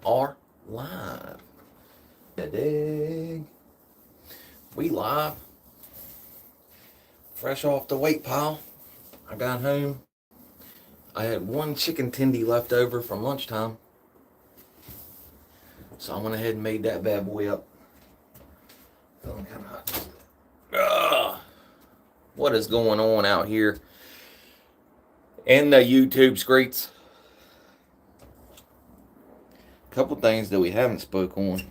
are live. You dig? We live. Fresh off the weight pile. I got home. I had one chicken tendy left over from lunchtime. So I went ahead and made that bad boy up. Feeling kind of hot. What is going on out here in the YouTube streets? Couple things that we haven't spoke on.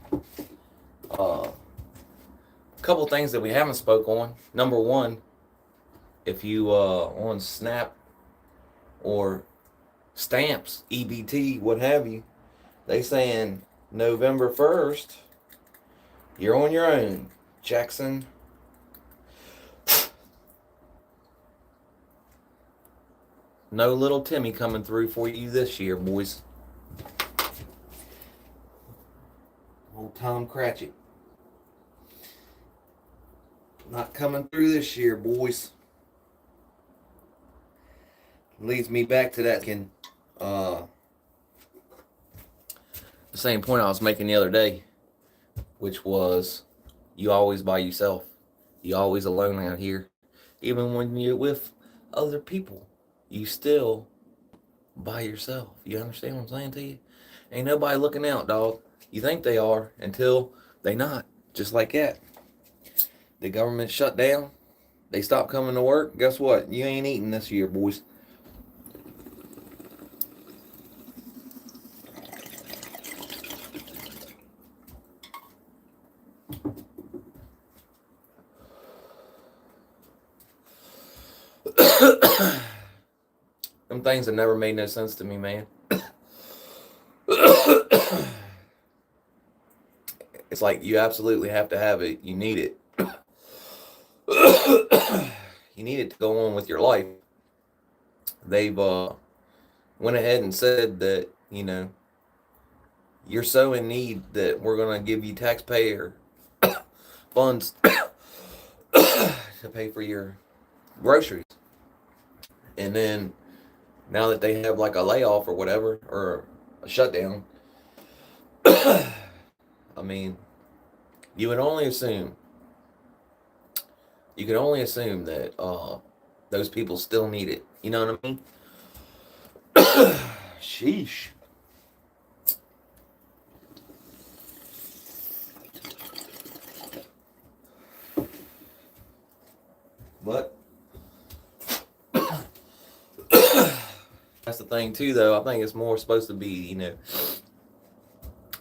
Couple things that we haven't spoke on. Number one, if you on Snap or Stamps, EBT, what have you, they saying November 1st, you're on your own. Jackson. No little Timmy coming through for you this year, boys. Old Tom Cratchit. Not coming through this year, boys. Leads me back to that the same point I was making the other day, which was you always by yourself. You always alone out here. Even when you're with other people, you still by yourself. You understand what I'm saying to you? Ain't nobody looking out, dog. You think they are until they not. Just like that. The government shut down. They stopped coming to work. Guess what? You ain't eating this year, boys. Them things have never made no sense to me, man. It's like you absolutely have to have it. You need it. You need it to go on with your life. They've went ahead and said that, you're so in need that we're going to give you taxpayer funds to pay for your groceries. And then now that they have like a layoff or whatever, or a shutdown, I mean, you could only assume that those people still need it. You know what I mean? Sheesh. But that's the thing too, though. I think it's more supposed to be,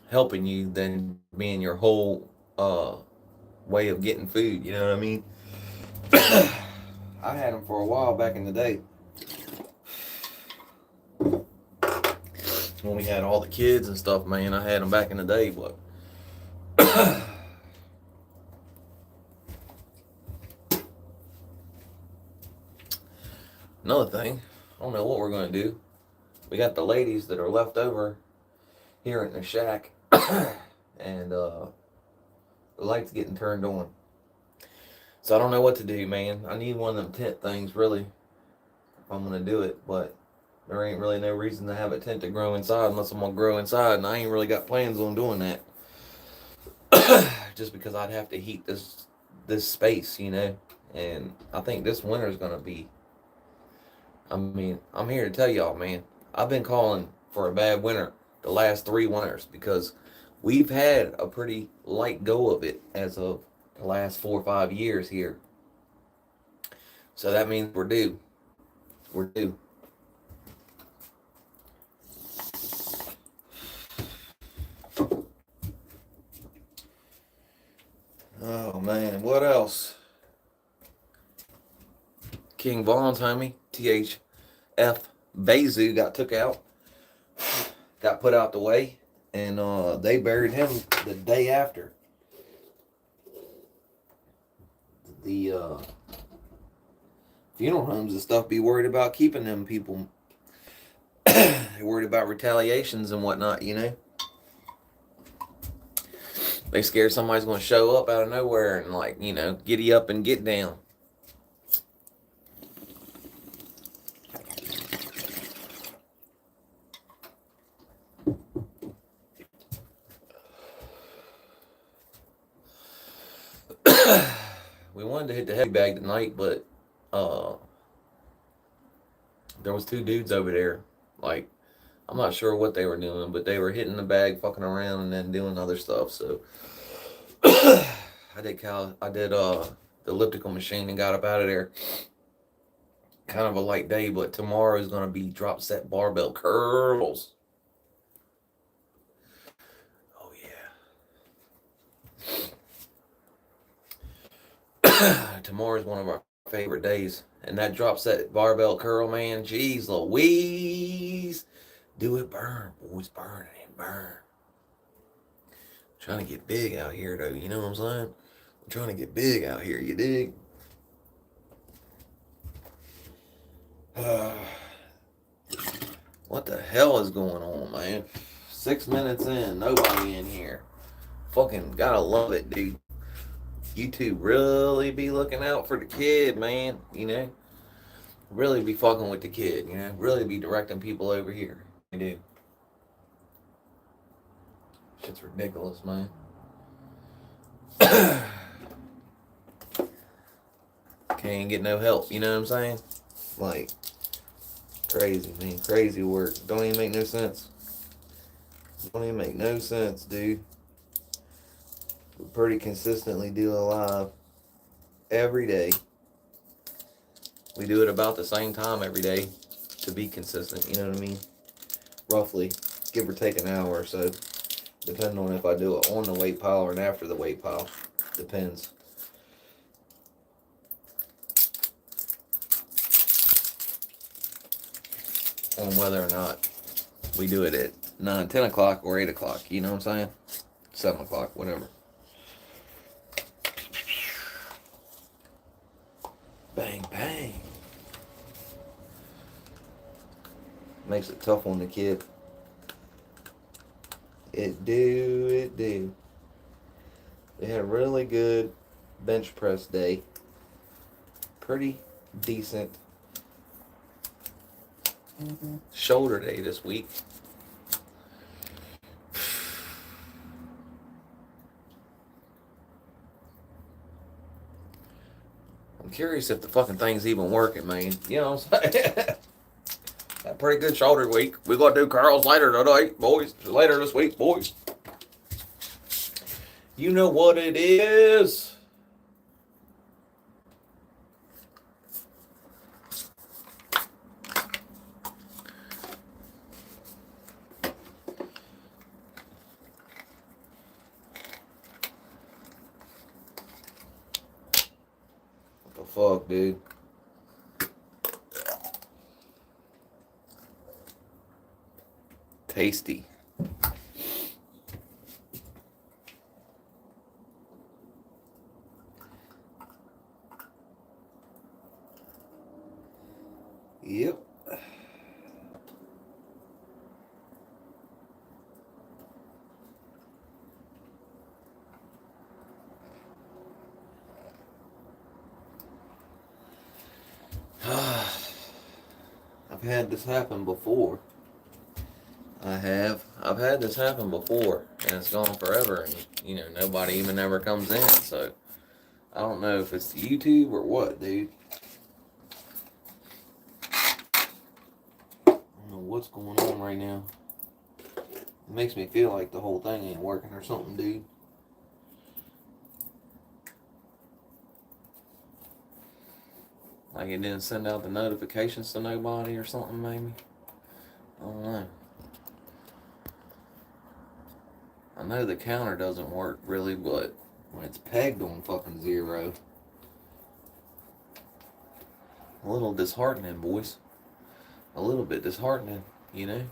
helping you than being your whole way of getting food. You know what I mean? I had them for a while back in the day when we had all the kids and stuff, man. I had them back in the day, but another thing, I don't know what we're going to do. We got the ladies that are left over here in the shack, and the light's getting turned on. So I don't know what to do, man. I need one of them tent things, really, if I'm going to do it, but there ain't really no reason to have a tent to grow inside unless I'm going to grow inside, and I ain't really got plans on doing that. Just because I'd have to heat this space, and I think this winter is going to be, I'm here to tell y'all, man, I've been calling for a bad winter the last 3 winters because we've had a pretty light go of it as of the last 4 or 5 years here. So that means we're due. We're due. Oh, man. What else? King Vaughn's homie, THF Bezu, got took out. Got put out the way. And they buried him the day after. The funeral homes and stuff be worried about keeping them people. They're worried about retaliations and whatnot, They scared somebody's going to show up out of nowhere and giddy up and get down. We wanted to hit the heavy bag tonight, but uh, there was two dudes over there. Like, I'm not sure what they were doing, but they were hitting the bag, fucking around, and then doing other stuff. So I did the elliptical machine and got up out of there. Kind of a light day, but tomorrow is gonna be drop set barbell curls. Oh yeah. Tomorrow is one of our favorite days, and that drop set barbell curl, man. Jeez Louise, do it burn, boys, burn and burn. Trying to get big out here, though. You know what I'm saying? I'm trying to get big out here. You dig? What the hell is going on, man? 6 minutes in, nobody in here. Fucking gotta love it, dude. YouTube really be looking out for the kid, man. You know? Really be fucking with the kid, you know? Really be directing people over here. They do. Shit's ridiculous, man. Can't get no help, you know what I'm saying? Like, crazy, man. Crazy work. Don't even make no sense. Don't even make no sense, dude. We pretty consistently do a live every day. We do it about the same time every day to be consistent, you know what I mean? Roughly, give or take an hour or so, depending on if I do it on the weight pile or after the weight pile. Depends. On whether or not we do it at 9, 10 o'clock or 8 o'clock, you know what I'm saying? 7 o'clock, whatever. Bang, bang. Makes it tough on the kid. It do. They had a really good bench press day. Pretty decent shoulder day this week. I'm curious if the fucking thing's even working, man. You know what I'm saying? A pretty good shoulder week. We're gonna do curls later tonight, boys. Later this week, boys. You know what it is. What the fuck, dude? Tasty. Yep. I've had this happen before. I have. I've had this happen before, and it's gone forever, and you know nobody even ever comes in. So I don't know if it's YouTube or what, dude. I don't know what's going on right now. It makes me feel like the whole thing ain't working or something, dude. Like it didn't send out the notifications to nobody or something, maybe. I don't know. I know the counter doesn't work really, but when it's pegged on fucking 0, a little disheartening, boys. A little bit disheartening, you know?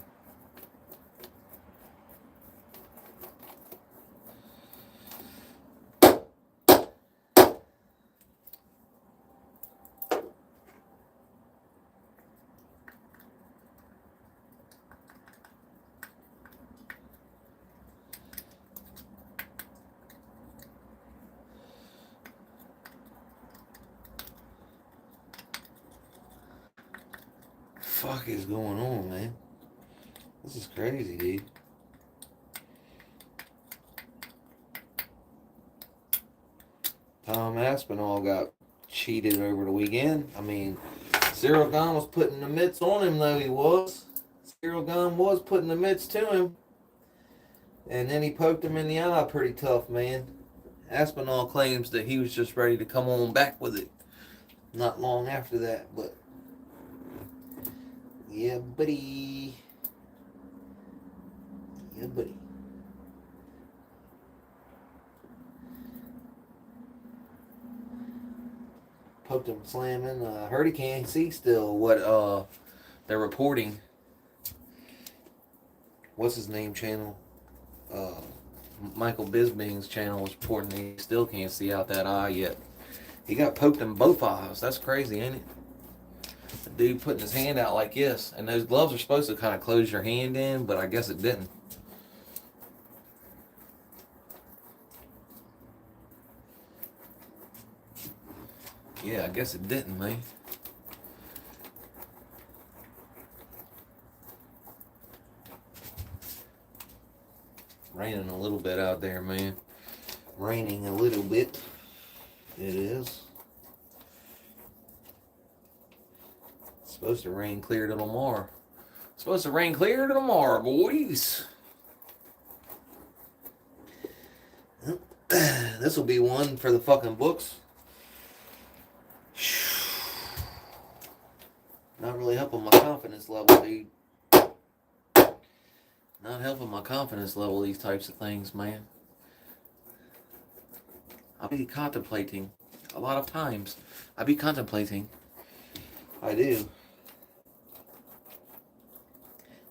Fuck is going on, man? This is crazy, dude. Tom Aspinall got cheated over the weekend. I mean, Cyril Gahn was putting the mitts on him, though he was. Cyril Gahn was putting the mitts to him. And then he poked him in the eye pretty tough, man. Aspinall claims that he was just ready to come on back with it not long after that, but yeah, buddy. Yeah, buddy. Poked him slamming. Heard he can't see still what they're reporting. What's his name channel? Michael Bisping's channel is reporting he still can't see out that eye yet. He got poked in both eyes. That's crazy, ain't it? The dude putting his hand out like this. And those gloves are supposed to kind of close your hand in, but I guess it didn't. Yeah, I guess it didn't, man. Raining a little bit out there, man. Raining a little bit. It is. It's supposed to rain clear to tomorrow. It's supposed to rain clear to tomorrow, boys. This will be one for the fucking books. Not really helping my confidence level, dude. Not helping my confidence level, these types of things, man. I'll be contemplating a lot of times. I'll be contemplating. I do.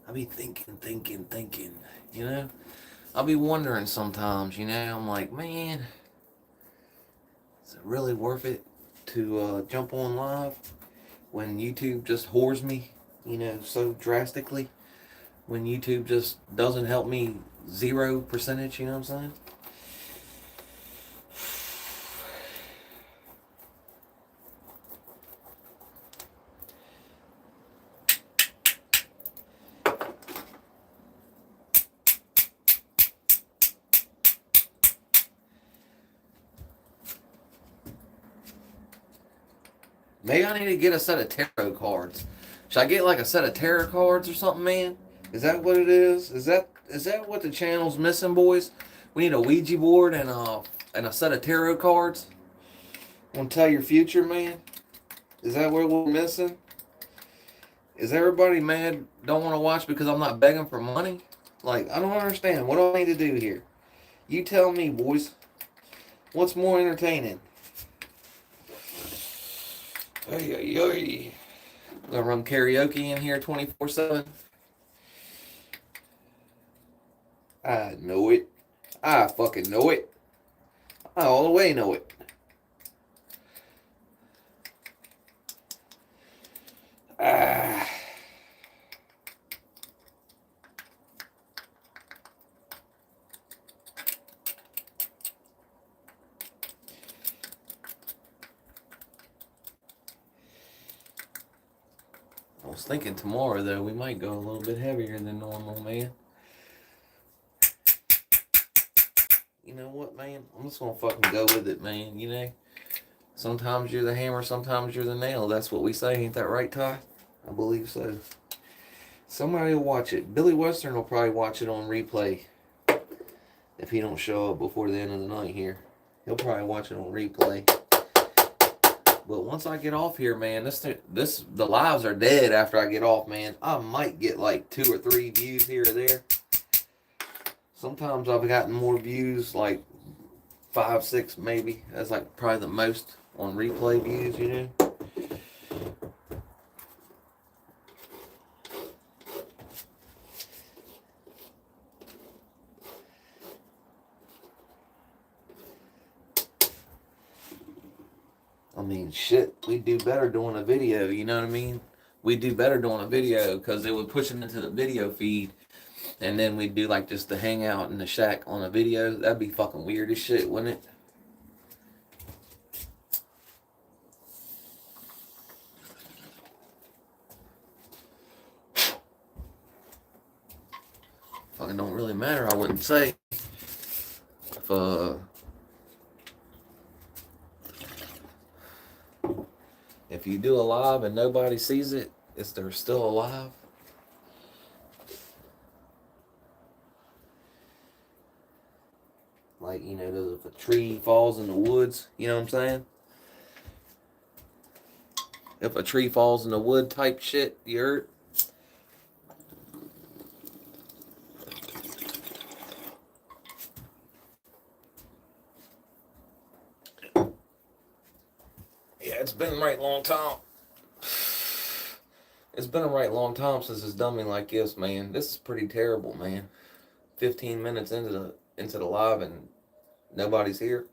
I'll be thinking, you know? I'll be wondering sometimes, you know? I'm like, man, is it really worth it to jump on live when YouTube just whores me, you know, so drastically? When YouTube just doesn't help me 0%, you know what I'm saying? Maybe I need to get a set of tarot cards. Should I get like a set of tarot cards or something, man? Is that what it is? Is that what the channel's missing, boys? We need a Ouija board and a set of tarot cards. Want to tell your future, man? Is that what we're missing? Is everybody mad? Don't want to watch because I'm not begging for money? Like, I don't understand. What do I need to do here? You tell me, boys. What's more entertaining? Hey. Gonna run karaoke in here 24/7. I know it. I fucking know it. I all the way know it. I was thinking tomorrow, though, we might go a little bit heavier than normal, man. You know what, man? I'm just gonna fucking go with it, man, you know? Sometimes you're the hammer, sometimes you're the nail. That's what we say, ain't that right, Ty? I believe so. Somebody will watch it. Billy Western will probably watch it on replay. If he don't show up before the end of the night here. He'll probably watch it on replay. But once I get off here, man, the lives are dead after I get off, man. I might get like 2 or 3 views here or there. Sometimes I've gotten more views, like 5, 6 maybe. That's like probably the most on replay views, you know. I mean, shit, we'd do better doing a video, you know what I mean? We'd do better doing a video because it would push it into the video feed. And then we'd do like just the hangout in the shack on a video. That'd be fucking weird as shit, wouldn't it? Fucking don't really matter, I wouldn't say. If If you do a live and nobody sees it, is there still alive? Like, you know, if a tree falls in the woods, you know what I'm saying? If a tree falls in the wood type shit, you heard? Yeah, it's been a right long time. It's been a right long time since it's done me like this, man. This is pretty terrible, man. 15 minutes into the live and nobody's here.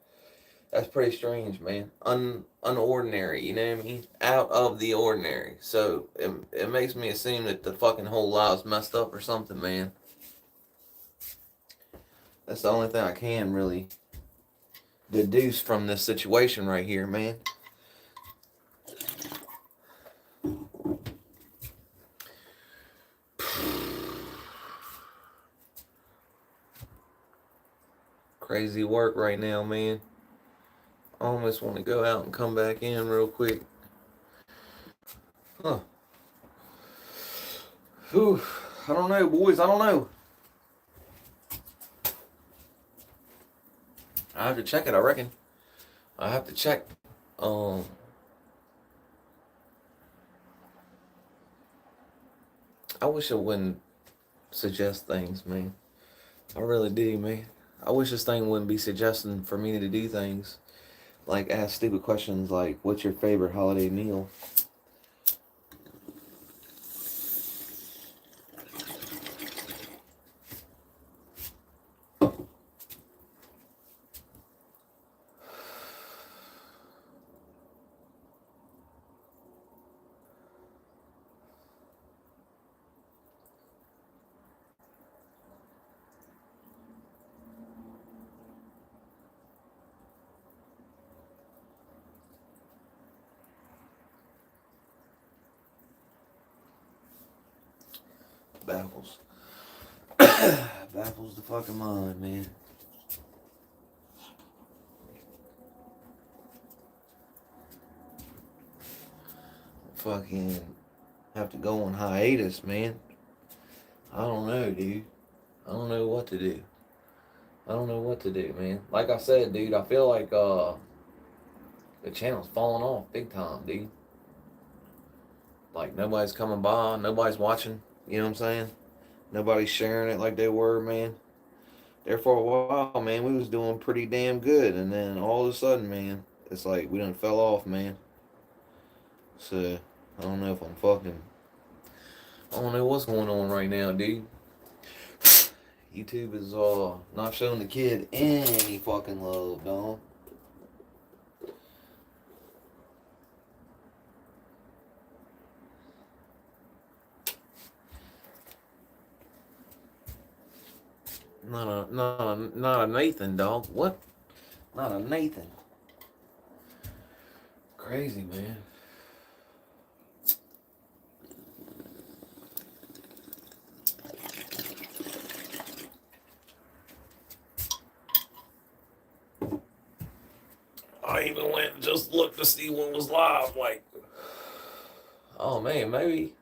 That's pretty strange, man. Unordinary, you know what I mean? Out of the ordinary. So it makes me assume that the fucking whole live's messed up or something, man. That's the only thing I can really deduce from this situation right here, man. Crazy work right now, man. I almost want to go out and come back in real quick. Huh. Whew. I don't know, boys. I don't know. I have to check it, I reckon. I have to check. I wish I wouldn't suggest things, man. I really do, man. I wish this thing wouldn't be suggesting for me to do things. Like ask stupid questions like, what's your favorite holiday meal? Baffles. Baffles the fucking mind, man. Fucking have to go on hiatus, man. I don't know, dude. I don't know what to do. I don't know what to do, man. Like I said, dude, I feel like the channel's falling off big time, dude. Like nobody's coming by, nobody's watching, you know what I'm saying? Nobody's sharing it like they were, man. There for a while, man, we was doing pretty damn good, and then all of a sudden, man, it's like we done fell off, man. So I don't know if I'm fucking. I don't know what's going on right now, dude. YouTube is not showing the kid any fucking love, dog. Not a Nathan, dog. What? Not a Nathan. Crazy, man. I even went and just looked to see what was live. Like, oh man, maybe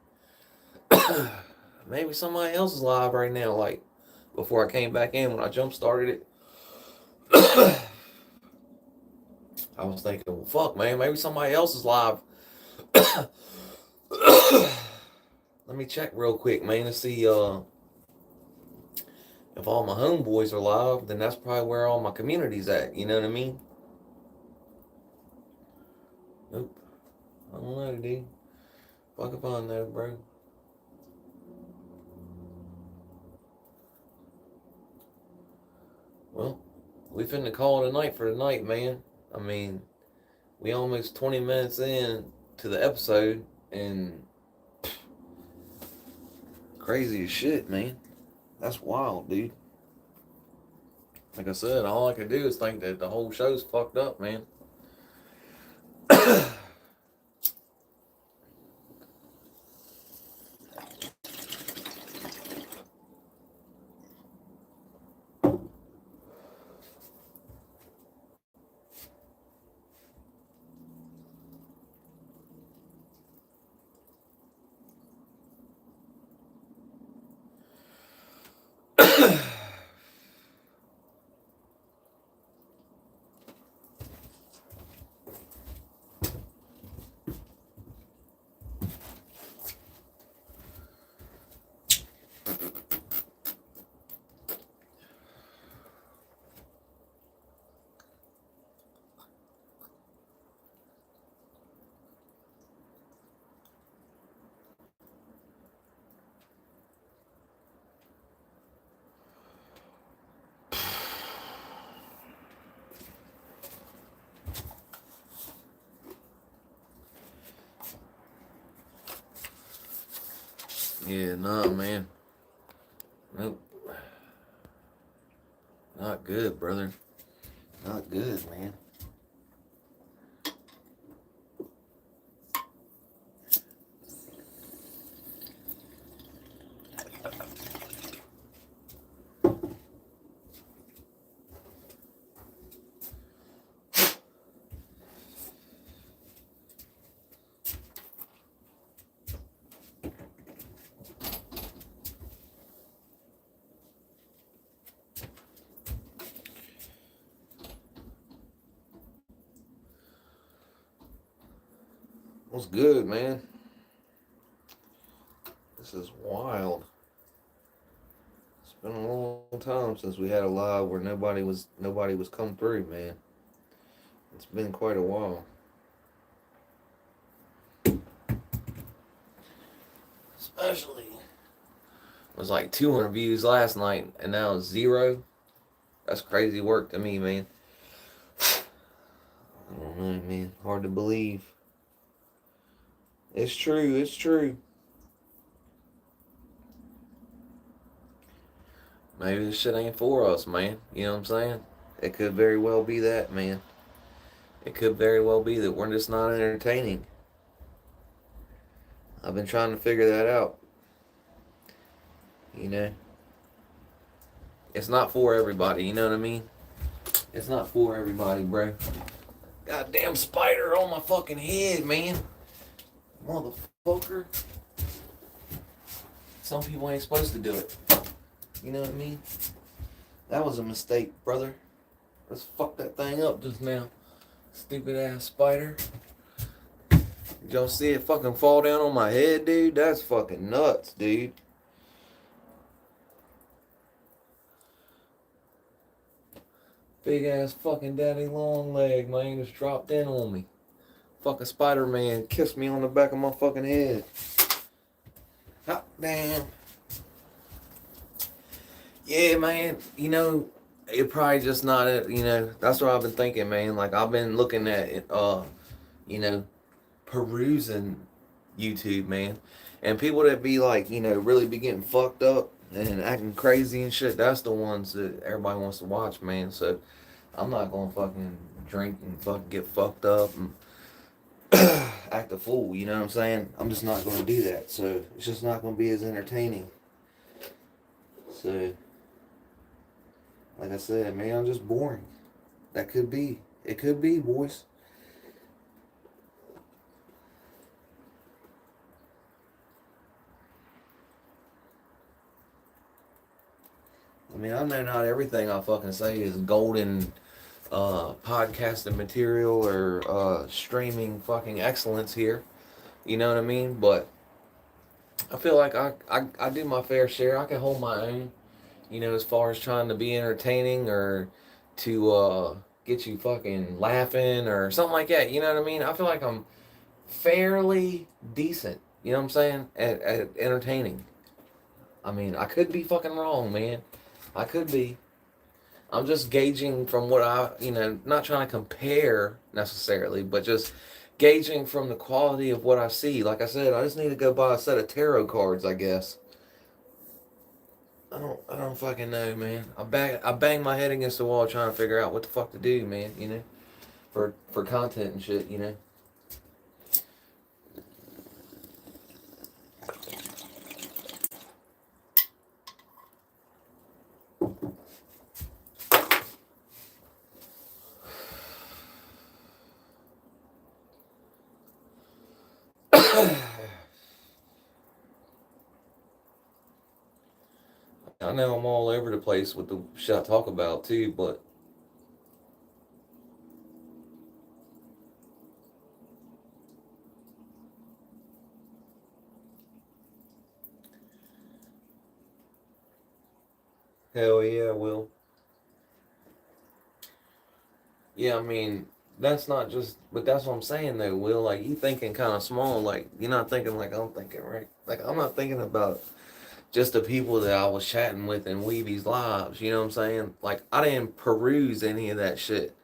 maybe somebody else is live right now. Like, before I came back in when I jump started it, I was thinking, well, fuck, man, maybe somebody else is live. Let me check real quick, man, to see if all my homeboys are live. Then that's probably where all my community's at. You know what I mean? Nope. I don't know, dude. Fuck if I know, bro. Well, we finna call it a night for tonight, man. I mean, we almost 20 minutes in to the episode, and crazy as shit, man. That's wild, dude. Like I said, all I can do is think that the whole show's fucked up, man. Yeah, nah, man. Nope. Not good, brother. Not good, man. What's good, man? This is wild. It's been a long time since we had a live where nobody was come through, man. It's been quite a while. Especially it was like 200 views last night and now it's 0. That's crazy work to me, man. I don't know, man. Hard to believe. It's true, it's true. Maybe this shit ain't for us, man. You know what I'm saying? It could very well be that, man. It could very well be that we're just not entertaining. I've been trying to figure that out. You know? It's not for everybody, you know what I mean? It's not for everybody, bro. Goddamn spider on my fucking head, man. Motherfucker. Some people ain't supposed to do it. You know what I mean? That was a mistake, brother. Let's fuck that thing up just now. Stupid ass spider. Did y'all see it fucking fall down on my head, dude? That's fucking nuts, dude. Big ass fucking daddy long leg, man, just dropped in on me. Fucking Spider-Man kissed me on the back of my fucking head. Hot damn. Yeah, man, you know, it probably just not, you know, that's what I've been thinking, man. Like, I've been looking at it, you know, perusing YouTube, man. And people that be like, you know, really be getting fucked up and acting crazy and shit, that's the ones that everybody wants to watch, man. So, I'm not gonna fucking drink and fucking get fucked up and act a fool, you know what I'm saying? I'm just not gonna do that. So, it's just not gonna be as entertaining. So, like I said, man, I'm just boring. That could be. It could be, boys. I mean, I know not everything I fucking say is golden podcasting material or streaming fucking excellence here. You know what I mean? But I feel like I do my fair share. I can hold my own, you know, as far as trying to be entertaining or to get you fucking laughing or something like that. You know what I mean? I feel like I'm fairly decent. You know what I'm saying? At entertaining. I mean, I could be fucking wrong, man. I could be. I'm just gauging from what I, you know, not trying to compare necessarily, but just gauging from the quality of what I see. Like I said, I just need to go buy a set of tarot cards, I guess. I don't fucking know, man. I bang my head against the wall trying to figure out what the fuck to do, man, you know, for content and shit, you know. I know I'm all over the place with the shit I talk about too, but hell yeah, Will. Yeah, I mean, that's not just, but that's what I'm saying though, Will. Like, you thinking kind of small. Like, you're not thinking like I'm thinking, right? Like, I'm not thinking about just the people that I was chatting with in Weeby's lives. You know what I'm saying? Like, I didn't peruse any of that shit.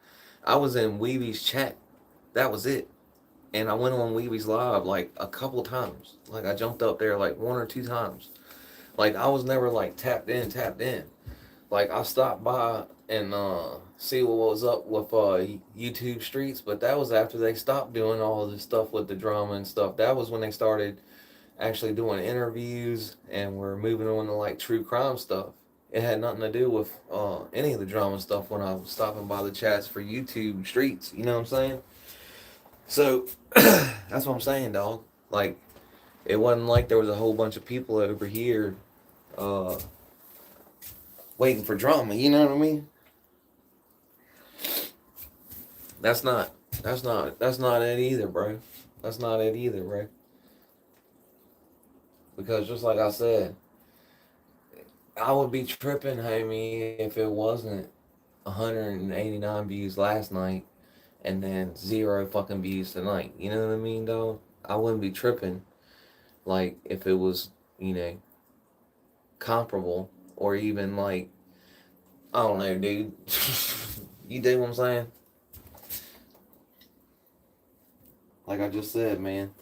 I was in Weeby's chat. That was it. And I went on Weeby's Live like a couple times. Like I jumped up there like one or two times. Like I was never like tapped in. Like I stopped by and see what was up with YouTube Streets, but that was after they stopped doing all of this stuff with the drama and stuff. That was when they started actually doing interviews and were moving on to like true crime stuff. It had nothing to do with any of the drama stuff when I was stopping by the chats for YouTube Streets. You know what I'm saying? So that's what I'm saying, dog. Like it wasn't like there was a whole bunch of people over here uh, waiting for drama. You know what I mean? That's not. That's not it either, bro. That's not it either, bro. Because just like I said, I would be tripping, homie, if it wasn't 189 views last night and then zero fucking views tonight. You know what I mean, dog? I wouldn't be tripping like if it was, you know, comparable or even like I don't know, dude. You dig what I'm saying? Like I just said, man.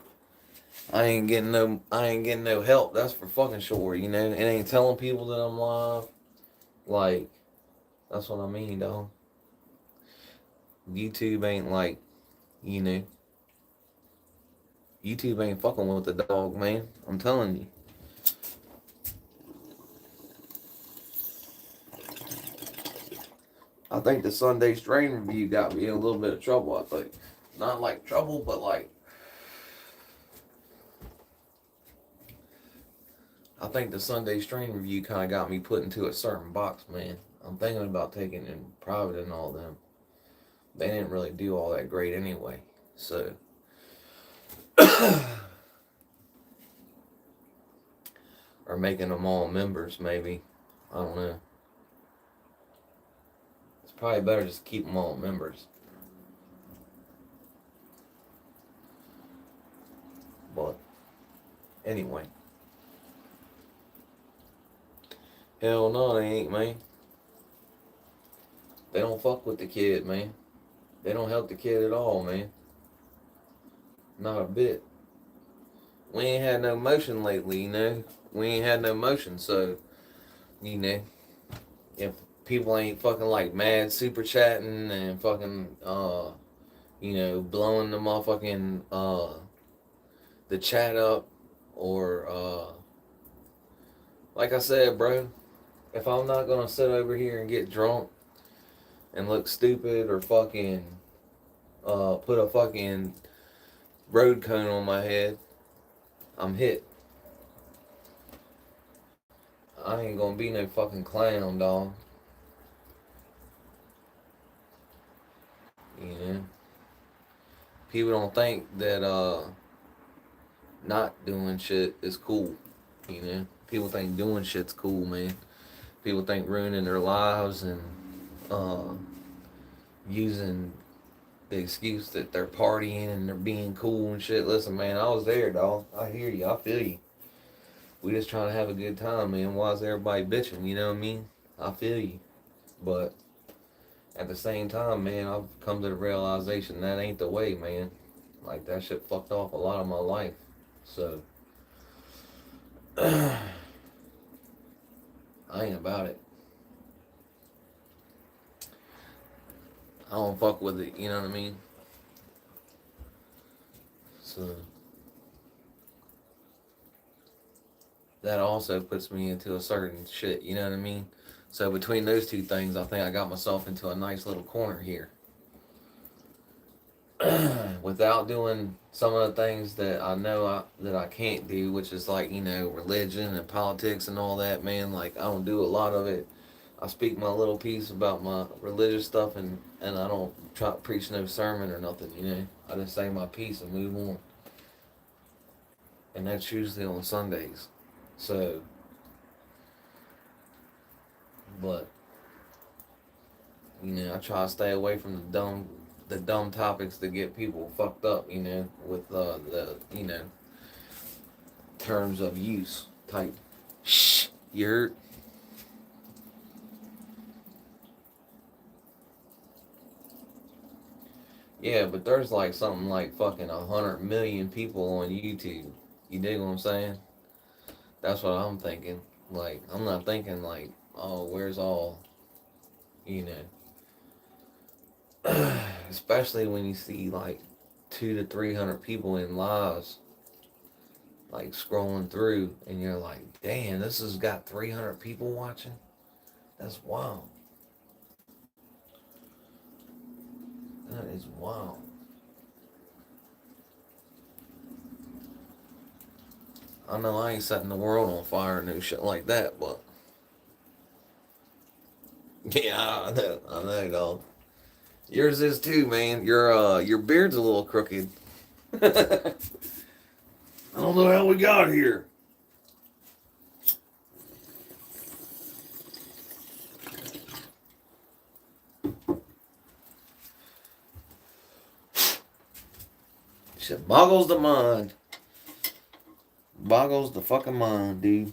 I ain't getting no help, that's for fucking sure, you know. It ain't telling people that I'm live. Like, that's what I mean, dog. YouTube ain't like, you know. YouTube ain't fucking with the dog, man. I'm telling you. I think the Sunday Strain review got me in a little bit of trouble, I think. Not like trouble, but like I think the Sunday Strain review kind of got me put into a certain box, man. I'm thinking about taking in private and all them. They didn't really do all that great anyway, so. Or making them all members, maybe. I don't know. It's probably better just keep them all members. But, anyway. Hell no, they ain't, man. They don't fuck with the kid, man. They don't help the kid at all, man. Not a bit. We ain't had no motion lately, you know. We ain't had no motion, so, you know, if people ain't fucking like mad super chatting and fucking, you know, blowing the motherfucking, the chat up, or, like I said, bro, if I'm not gonna sit over here and get drunk and look stupid or fucking, put a fucking road cone on my head, I'm hit. I ain't gonna be no fucking clown, dog. You know? People don't think that, not doing shit is cool. You know? People think doing shit's cool, man. People think ruining their lives and, uh, using the excuse that they're partying and they're being cool and shit. Listen, man, I was there, dog. I hear you. I feel you. We just trying to have a good time, man. Why is everybody bitching? You know what I mean? I feel you. But at the same time, man, I've come to the realization that ain't the way, man. Like, that shit fucked off a lot of my life. So, I ain't about it. I don't fuck with it, you know what I mean? So, that also puts me into a certain shit, you know what I mean? So between those two things, I think I got myself into a nice little corner here. Without doing some of the things that I know that I can't do, which is like, you know, religion and politics and all that, man. Like, I don't do a lot of it. I speak my little piece about my religious stuff, and I don't try to preach no sermon or nothing, you know. I just say my piece and move on. And that's usually on Sundays. So, but, you know, I try to stay away from the dumb topics that get people fucked up, you know, with the, you know, terms of use type. Shh, you heard? Yeah, but there's like something like fucking 100 million people on YouTube. You dig what I'm saying? That's what I'm thinking. Like, I'm not thinking like, oh, where's all, you know, especially when you see like 200 to 300 people in lives, like scrolling through, and you're like, damn, this has got 300 people watching. That's wild. That is wild. I know I ain't setting the world on fire and no shit like that, but yeah, I know, dog. Yours is too, man. Your beard's a little crooked. I don't know how we got here. Shit boggles the mind. Boggles the fucking mind, dude.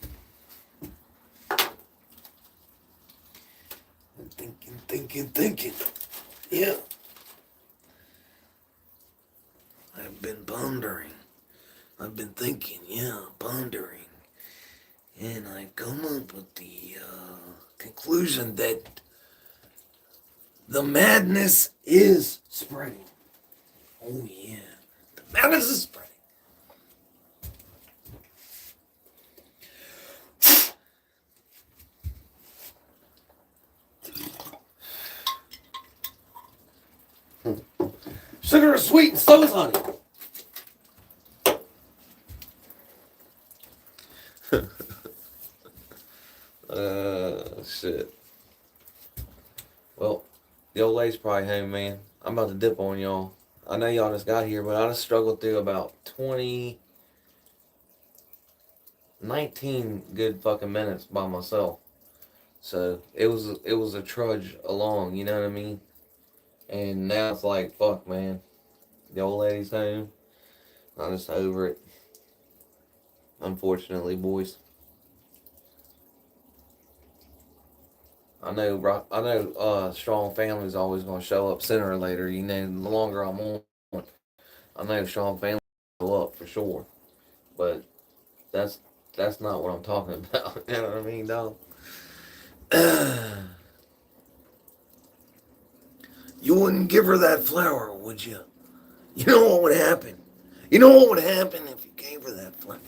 Thinking. Yeah. I've been pondering. I've been thinking, yeah, pondering. And I come up with the conclusion that the madness is spreading. Oh, yeah. The madness is spreading. Sugar is sweet and so is honey. Shit. Well, the old lady's probably home, man. I'm about to dip on y'all. I know y'all just got here, but I just struggled through about 19 good fucking minutes by myself. So it was a trudge along, you know what I mean? And now it's like, fuck, man. The old lady's home. I'm just over it. Unfortunately, boys. Strong Family's always gonna show up sooner or later. You know, the longer I'm on, I know Strong Family will show up for sure. But that's that's not what I'm talking about. You know what I mean, dog? You wouldn't give her that flower, would you? You know what would happen? You know what would happen if you gave her that flower?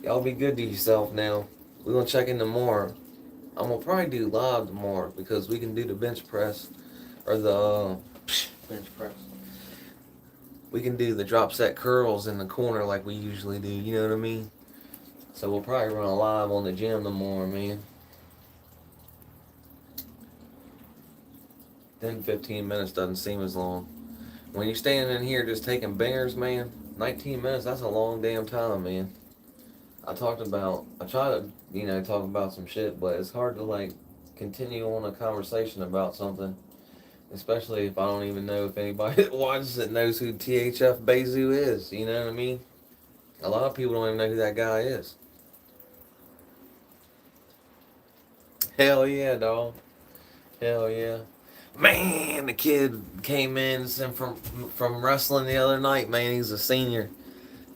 Y'all be good to yourself now. We're gonna check in tomorrow. I'm gonna probably do live tomorrow because we can do the bench press or the bench press. We can do the drop set curls in the corner like we usually do. You know what I mean? So we'll probably run a live on the gym tomorrow, man. Then 15 minutes doesn't seem as long. When you're standing in here just taking bangers, man, 19 minutes, that's a long damn time, man. I try to, talk about some shit, but it's hard to, like, continue on a conversation about something, especially if I don't even know if anybody that watches it knows who THF Bezu is, you know what I mean? A lot of people don't even know who that guy is. Hell yeah, dog. Hell yeah. Man, the kid came in from wrestling the other night, man. He's a senior.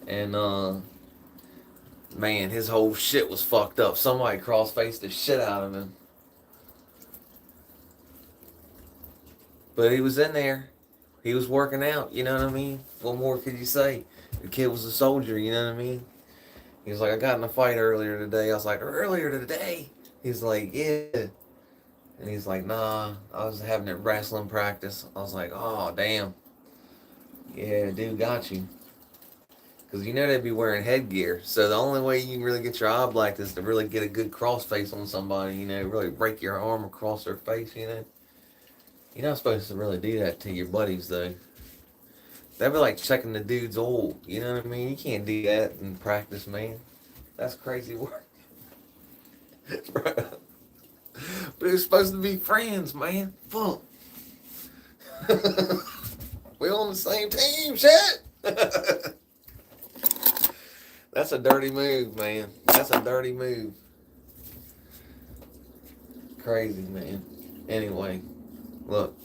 And, man, his whole shit was fucked up. Somebody cross-faced the shit out of him. But he was in there. He was working out, you know what I mean? What more could you say? The kid was a soldier, you know what I mean? He was like, I got in a fight earlier today. I was like, earlier today? He's like, yeah. And he's like, nah, I was having a wrestling practice. I was like, oh, damn. Yeah, dude got you. Because you know they'd be wearing headgear. So the only way you can really get your eye blacked is to really get a good cross face on somebody, you know, really break your arm across their face, you know. You're not supposed to really do that to your buddies, though. That'd be like checking the dude's old, you know what I mean? You can't do that in practice, man. That's crazy work. But it's supposed to be friends, man. Fuck. We on the same team, shit. That's a dirty move, man. That's a dirty move. Crazy, man. Anyway, look,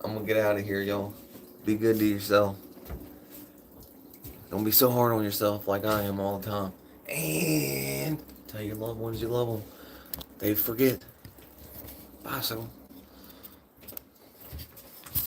I'm gonna get out of here, y'all. Be good to yourself. Don't be so hard on yourself like I am all the time. And tell your loved ones you love them. They forget. Bye, so.